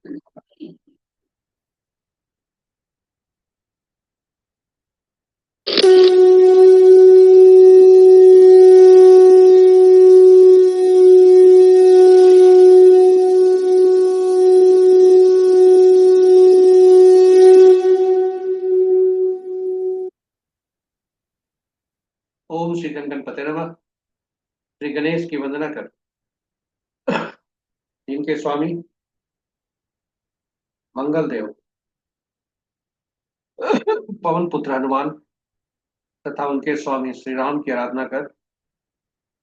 ओम श्री गणपते नमः। श्री गणेश की वंदना कर। इनके स्वामी मंगल देव, पवन पुत्र हनुमान तथा उनके स्वामी श्री राम की आराधना कर,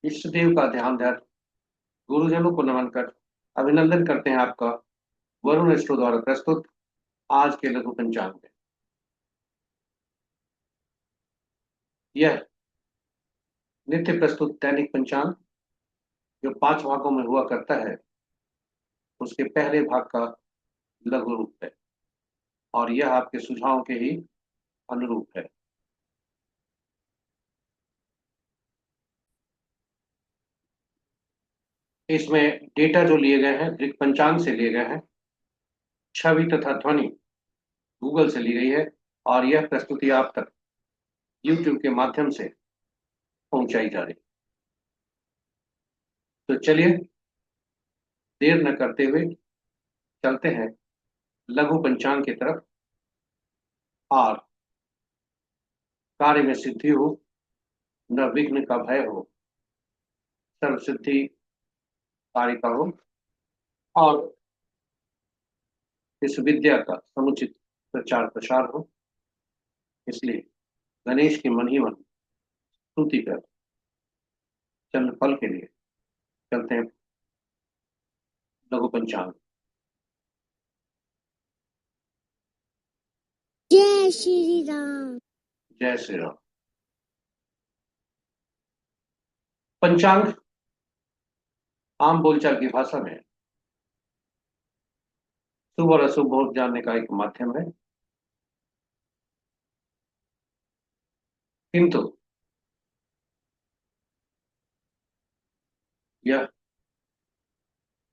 इष्ट देव का ध्यान धर, गुरुजनों को नमन कर, अभिनंदन करते हैं आपका वरुण स्टो द्वारा प्रस्तुत आज के लघु पंचांग में। यह नित्य प्रस्तुत दैनिक पंचांग जो 5 भागों में हुआ करता है, उसके पहले भाग का लघु रूप है और यह आपके सुझावों के ही अनुरूप है। इसमें डेटा जो लिए गए हैं दृक पंचांग से लिए गए हैं, छवि तथा ध्वनि गूगल से ली गई है और यह प्रस्तुति आप तक यूट्यूब के माध्यम से पहुंचाई जा रही है। तो चलिए देर न करते हुए चलते हैं लघु पंचांग की तरफ और कार्य में सिद्धि हो, न विघ्न का भय हो, सर्व सिद्धि कार्य का हो और इस विद्या का समुचित प्रचार प्रसार हो। इसलिए गणेश के मन ही मन स्तुति कर चंद फल के लिए चलते हैं लघु पंचांग। जय श्री राम। जय श्री राम। पंचांग आम बोलचाल की भाषा में शुभ और अशुभ मुहूर्त जानने का एक माध्यम है, किंतु यह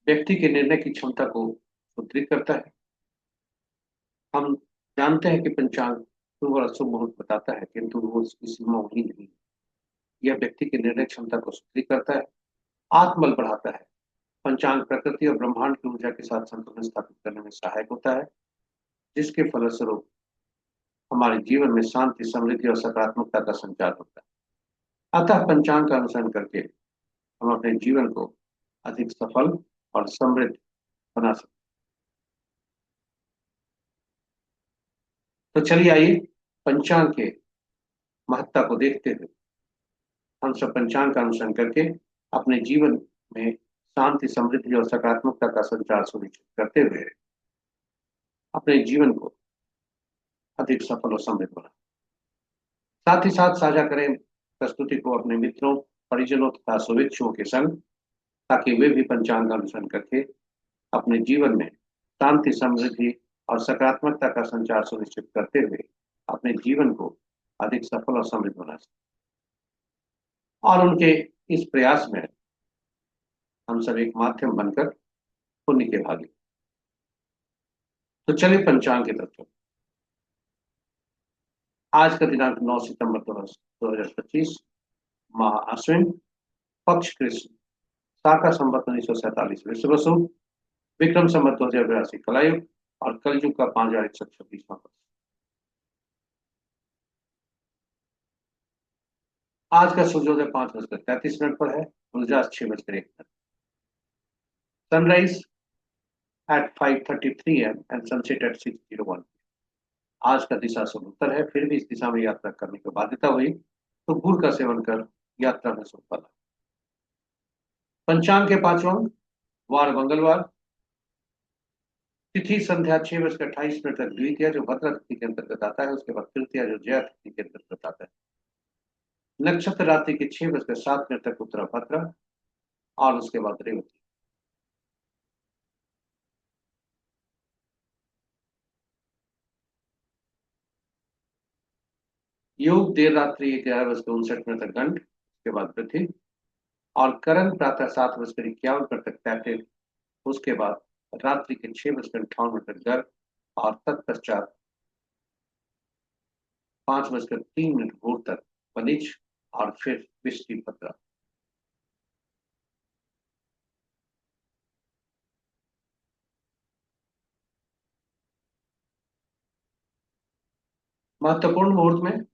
व्यक्ति के निर्णय की क्षमता को सुदृढ़ करता है। हम जानते हैं कि पंचांग शुभ और अशुभ मुहूर्त बताता है, किंतु वो उसकी सीमा वही नहीं है। यह व्यक्ति की निर्णय क्षमता को सुदृढ़ करता है, आत्मबल बढ़ाता है। पंचांग प्रकृति और ब्रह्मांड की ऊर्जा के साथ संतुलन स्थापित करने में सहायक होता है, जिसके फलस्वरूप हमारे जीवन में शांति, समृद्धि और सकारात्मकता का संचार होता है। अतः पंचांग का अनुसरण करके हम अपने जीवन को अधिक सफल और समृद्ध बना सकते हैं। तो चलिए आइए पंचांग के महत्ता को देखते हुए हम सब पंचांग का अनुसरण करके अपने जीवन में शांति, समृद्धि और सकारात्मकता का संचार सुनिश्चित करते हुए अपने जीवन को अधिक सफल और समृद्ध बना, साथ ही साथ साझा करें प्रस्तुति को अपने मित्रों, परिजनों तथा शुभेच्छुओं के संग, ताकि वे भी पंचांग का अनुसरण करके अपने जीवन में शांति, समृद्धि और सकारात्मकता का संचार सुनिश्चित करते हुए अपने जीवन को अधिक सफल और समृद्ध बना सकें। और उनके इस प्रयास में हम सब एक माध्यम बनकर पुण्य के भागी। तो चलिए पंचांग की तरफ चलते। आज का दिनांक 9 सितंबर 2025, माह अश्विन, पक्ष कृष्ण, शाका संवत 1947 विश्व बसु, विक्रम संवत 2082 कलायुग और कलयुग का 5126वां वर्ष। आज का सूर्योदय 5:33 पर है, सूर्यास्त 6:01। Sunrise at 5:33 am and sunset at 6:01। आज का दिशा शुभ उत्तर है, फिर भी इस दिशा में यात्रा करने की बाध्यता हुई तो गुड़ का सेवन कर यात्रा में शुभ फल। पंचांग के 5वां अंक, वार मंगलवार, तिथि संध्या 6:28 तक द्वितीया जो भद्रा तिथि के अंतर्गत आता है, उसके बाद तृतीया जो जया तिथि के अंतर्गत आता है। नक्षत्र रात्रि के 6:07 तक उत्तरा भद्रा और उसके बाद रेवती। योग देर रात्रि 11:59 तक गंड, उसके बाद पृथ्वी और करण प्रातः 7:51 तक तैतिल, उसके बाद रात्रि के 6:58 तक गर्भ और तत्पश्चात 5:03 भोर तक वनिज और फिर विष्टि भद्रा। महत्वपूर्ण मुहूर्त में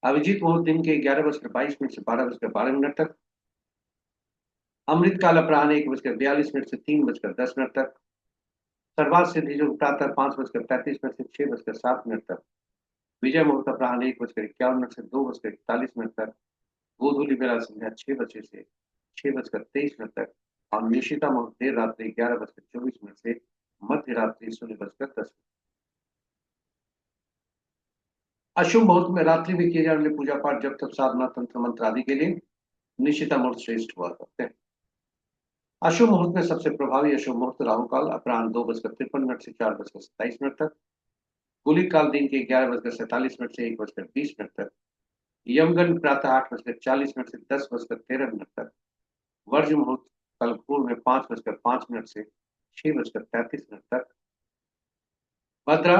अभिजीत मुहूर्त दिन के 11:22 से 12:12 तक। अमृत काल अपराह्न 1:42 से 3:10 तक। सर्वात सिद्धि जो प्रातः 5:35 से 6:07 तक। विजय मुहूर्त अपराह्न 1:51 से 2:41 तक। गोधूलि बेला संध्या 6 बजे से 6:23 तक। और निशिता मुहूर्त देर रात्रि 11:24 से मध्य रात्रि 0:10। अशुभ मुहूर्त में रात्रि में किए जाने वाले पूजा पाठ जब तक साधना तंत्र मंत्र आदि के लिए निशिता मुहूर्त श्रेष्ठ हुआ करते हैं। अशुभ मुहूर्त में सबसे प्रभावी अशुभ मुहूर्त राहु काल अपराह्न 2:53 से 4:27 तक। गुलिक काल दिन के 11:47 से 1:20 तक। यमगंड प्रातः 8:40 से 10:13 तक। वर्ज मुहूर्त कल पूर्व में 5:05 से 6:33 तक। भद्रा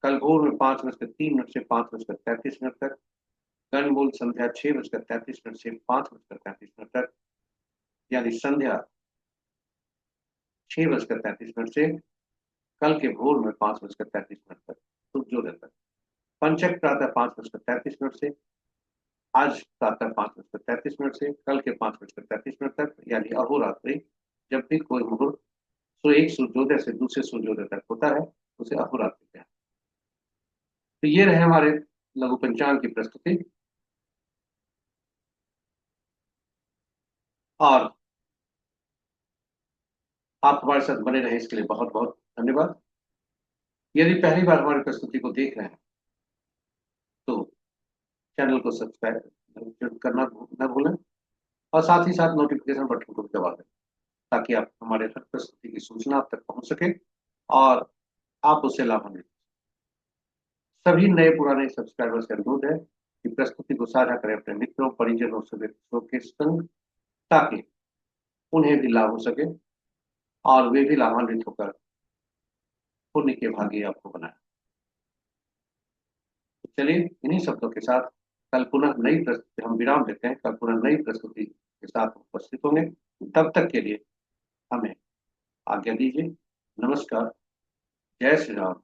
कल भोर में 5:03 से 5:33 तक। गणमूल संध्या 6:33 से 5:33 तक, यानी संध्या 6:33 से कल के भोर में 5:33 तक सूर्योदय तक। पंचक प्रातः 5:33 से आज प्रातः 5:33 से कल के 5:33 तक, यानी अहोरात्रि। जब भी कोई मुहूर्त एक सूर्योदय से दूसरे सूर्योदय तक होता है उसे अहोरात्रि कहते हैं। तो ये रहे हमारे लघु पंचांग की प्रस्तुति। और आप हमारे साथ बने रहे इसके लिए बहुत बहुत धन्यवाद। यदि पहली बार हमारी प्रस्तुति को देख रहे हैं तो चैनल को सब्सक्राइब करना न भूलें और साथ ही साथ नोटिफिकेशन बटन को भी दबा दें ताकि आप हमारे हर प्रस्तुति की सूचना आप तक पहुंच सके और आप उससे लाभान्वित। सभी नए पुराने सब्सक्राइबर्स का अनुरोध है कि प्रस्तुति को साझा करें अपने मित्रों परिजनों सदस्यों के संग ताकि उन्हें भी लाभ हो सके और वे भी लाभान्वित होकर पुण्य के भागी आपको बनाए। तो चलिए इन्हीं शब्दों के साथ कल पुनः नई प्रस्तुति हम विराम देते हैं। कल पुनः नई प्रस्तुति के साथ उपस्थित होंगे। तब तक के लिए हमें आज्ञा दीजिए। नमस्कार। जय श्री राम।